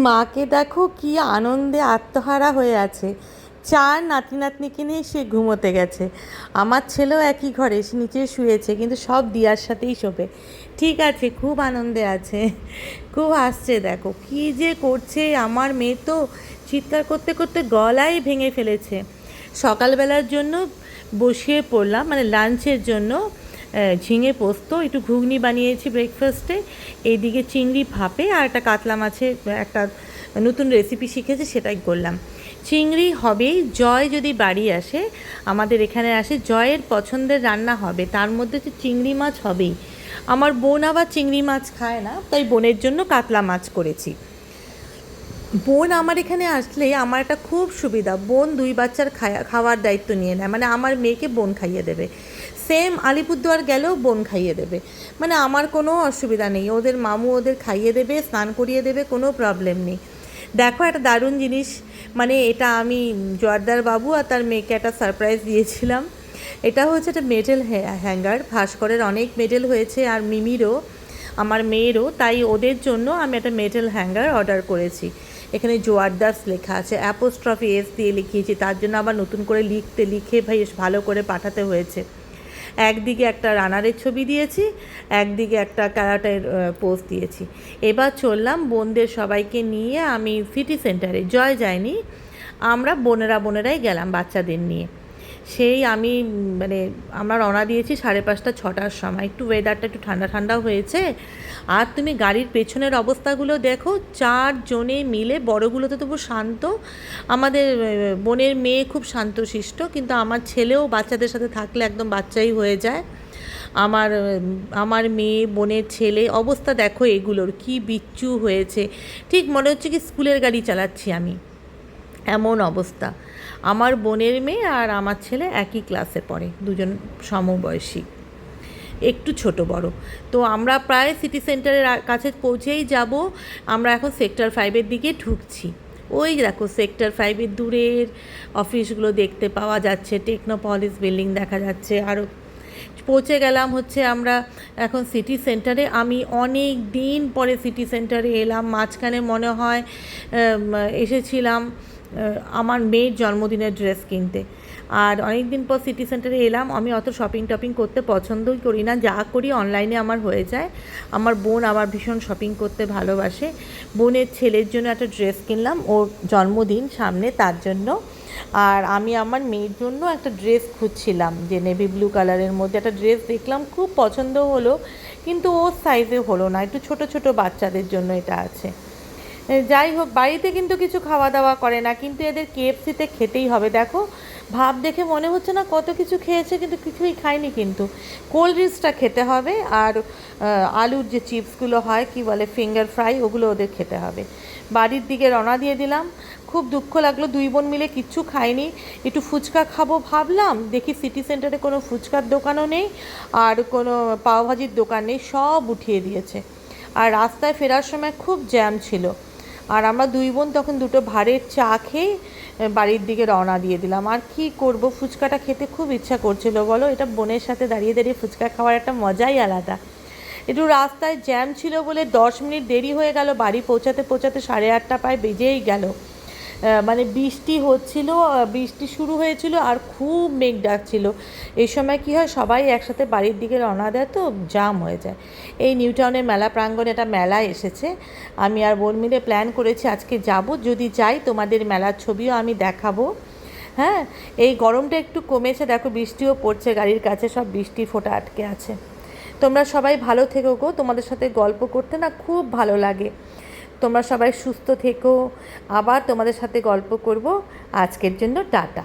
মাকে দেখো কি আনন্দে আত্মহারা হয়ে আছে। চার নাতি নাতনিকে নিয়ে সে ঘুমোতে গেছে। আমার ছেলেও একই ঘরে, সে নিচে শুয়েছে, কিন্তু সব দিয়ার সাথেই শোবে। ঠিক আছে, খুব আনন্দে আছে, খুব হাসছে। দেখো কি যে করছে আমার মেয়ে, তো চিৎকার করতে করতে গলাই ভেঙে ফেলেছে। সকালবেলার জন্য বসিয়ে পড়লাম, মানে লাঞ্চের জন্য ঝিঙে পোস্ত, একটু ঘুগনি বানিয়েছি ব্রেকফাস্টে, এইদিকে চিংড়ি ভাপে, আর একটা কাতলা মাছের একটা নতুন রেসিপি শিখেছে সেটাই করলাম। চিংড়ি হবেই, জয় যদি বাড়ি আসে, আমাদের এখানে আসে, জয়ের পছন্দের রান্না হবে, তার মধ্যে তো চিংড়ি মাছ হবেই। আমার বোন আবার চিংড়ি মাছ খায় না, তাই বোনের জন্য কাতলা মাছ করেছি। বোন আমার এখানে আসলে আমার একটা খুব সুবিধা, বোন দুই বাচ্চার খাওয়ার দায়িত্ব নিয়ে নেয়, মানে আমার মেয়েকে বোন খাইয়ে দেবে, সেম আলিপুরদুয়ার গেলেও বোন খাইয়ে দেবে, মানে আমার কোনো অসুবিধা নেই, ওদের মামু ওদের খাইয়ে দেবে, স্নান করিয়ে দেবে, কোনো প্রবলেম নেই। দেখো একটা দারুণ জিনিস, মানে এটা আমি জোয়ারদার বাবু আর তার মেয়েকে একটা সারপ্রাইজ দিয়েছিলাম। এটা হচ্ছে একটা মেডেল হ্যাঙ্গার, ভাস্করের অনেক মেডেল হয়েছে, আর মিমিরও, আমার মেয়েরও, তাই ওদের জন্য আমি একটা মেডেল হ্যাঙ্গার অর্ডার করেছি। এখানে জোয়ারদাস লেখা আছে, অ্যাপোস্ট্রফি এস দিয়ে লিখিয়েছি, তার জন্য আবার নতুন করে লিখে বেশ ভালো করে পাঠাতে হয়েছে। একদিকে একটা রানারের ছবি দিয়েছি, একদিকে একটা ক্যারাটের পোজ দিয়েছি। এবার চললাম বোনদের সবাইকে নিয়ে, আমি সিটি সেন্টারে, জয় যায়নি, আমরা বোনেরাই গেলাম বাচ্চাদের নিয়ে। সেই আমি মানে আমরা রওনা দিয়েছি 5:30-6টার সময়, একটু ওয়েদারটা একটু ঠান্ডা ঠান্ডাও হয়েছে। আর তুমি গাড়ির পেছনের অবস্থাগুলো দেখো, চারজনে মিলে, বড়গুলো তো তবু শান্ত, আমাদের বোনের মেয়ে খুব শান্তশিষ্ট, কিন্তু আমার ছেলেও বাচ্চাদের সাথে থাকলে একদম বাচ্চাই হয়ে যায়। আমার আমার মেয়ে, বোনের ছেলে, অবস্থা দেখো এগুলোর কি বিচ্ছু হয়েছে, ঠিক মনে হচ্ছে কি স্কুলের গাড়ি চালাচ্ছি আমি, এমন অবস্থা। আমার বোনের মেয়ে আর আমার ছেলে একই ক্লাসে পড়ে, দুজন সমবয়সী, একটু ছোট বড়। তো আমরা প্রায় সিটি সেন্টারের কাছে পৌঁছেই যাব। আমরা এখন সেক্টর 5-এর দিকে ঢুকছি। ওই দেখো সেক্টর 5-এর দূরের অফিসগুলো দেখতে পাওয়া যাচ্ছে, টেকনোপলিস বিল্ডিং দেখা যাচ্ছে। আরও পৌঁছে গেলাম হচ্ছে আমরা এখন সিটি সেন্টারে। আমি অনেক দিন পরে সিটি সেন্টারে এলাম, মাঝখানে মনে হয় এসেছিলাম আমার মেয়ের জন্মদিনের ড্রেস কিনতে, আর অনেক দিন পর সিটি সেন্টারে এলাম। আমি অত শপিং টপিং করতে পছন্দই করি না, যা করি অনলাইনে আমার হয়ে যায়। আমার বোন আবার ভীষণ শপিং করতে ভালোবাসে, বোনের ছেলের জন্য একটা ড্রেস কিনলাম, ওর জন্মদিন সামনে, তার জন্য। আর আমি আমার মেয়ের জন্য একটা ড্রেস খুঁজছিলাম, যে নেভি ব্লু কালারের মধ্যে একটা ড্রেস দেখলাম, খুব পছন্দ হলো, কিন্তু ওর সাইজে হলো না, একটু ছোট ছোট বাচ্চাদের জন্য এটা আছে। যাই হোক, বাড়িতে কিন্তু কিছু খাওয়া দাওয়া করে না, কিন্তু এদের কেএফসিতে খেতেই হবে। দেখো ভাব দেখে মনে হচ্ছে না কত কিছু খেয়েছে, কিন্তু কিছুই খায়নি, কিন্তু কোল্ড ড্রিঙ্কসটা খেতে হবে, আর আলুর যে চিপসগুলো হয়, কি বলে, ফিঙ্গার ফ্রাই, ওগুলো ওদের খেতে হবে। বাড়ির দিকে রওনা দিয়ে দিলাম। খুব দুঃখ লাগলো, দুই বোন মিলে কিচ্ছু খাইনি। একটু ফুচকা খাবো ভাবলাম, দেখি সিটি সেন্টারে কোনো ফুচকার দোকানও নেই, আর কোনো পাওভাজির দোকান নেই, সব উঠিয়ে দিয়েছে। আর রাস্তায় ফেরার সময় খুব জ্যাম ছিল, আর আমরা দুই বোন তখন দুটো ভাঁড়ের চা খেয়ে বাড়ির দিকে রওনা দিয়ে দিলাম। আর কি করব, ফুচকাটা খেতে খুব ইচ্ছা করছিল, বলো, এটা বোনের সাথে দাঁড়িয়ে দাঁড়িয়ে ফুচকা খাওয়ার একটা মজাই আলাদা। একটু রাস্তায় জ্যাম ছিল বলে 10 মিনিট দেরি হয়ে গেল, বাড়ি পৌঁছাতে পৌঁছাতে 8:30 প্রায় বেজেই গেল। মানে বৃষ্টি হচ্ছিল, বৃষ্টি শুরু হয়েছিল, আর খুব মেঘ ডাকছিল। এই সময় কী হয়, সবাই একসাথে বাড়ির দিকে রওনা দেয়, তো জাম হয়ে যায়। এই নিউ টাউনের মেলা প্রাঙ্গণে একটা মেলা এসেছে, আমি আর বোন মিলে প্ল্যান করেছি আজকে যাব, যদি যাই তোমাদের মেলার ছবিও আমি দেখাবো। হ্যাঁ, এই গরমটা একটু কমেছে, দেখো বৃষ্টিও পড়ছে, গাড়ির কাছে সব বৃষ্টি ফোঁটা আটকে আছে। তোমরা সবাই ভালো থেকো গো, তোমাদের সাথে গল্প করতে না খুব ভালো লাগে। তোমরা সবাই সুস্থ থেকো, আবার তোমাদের সাথে গল্প করব। আজকের জন্য টাটা।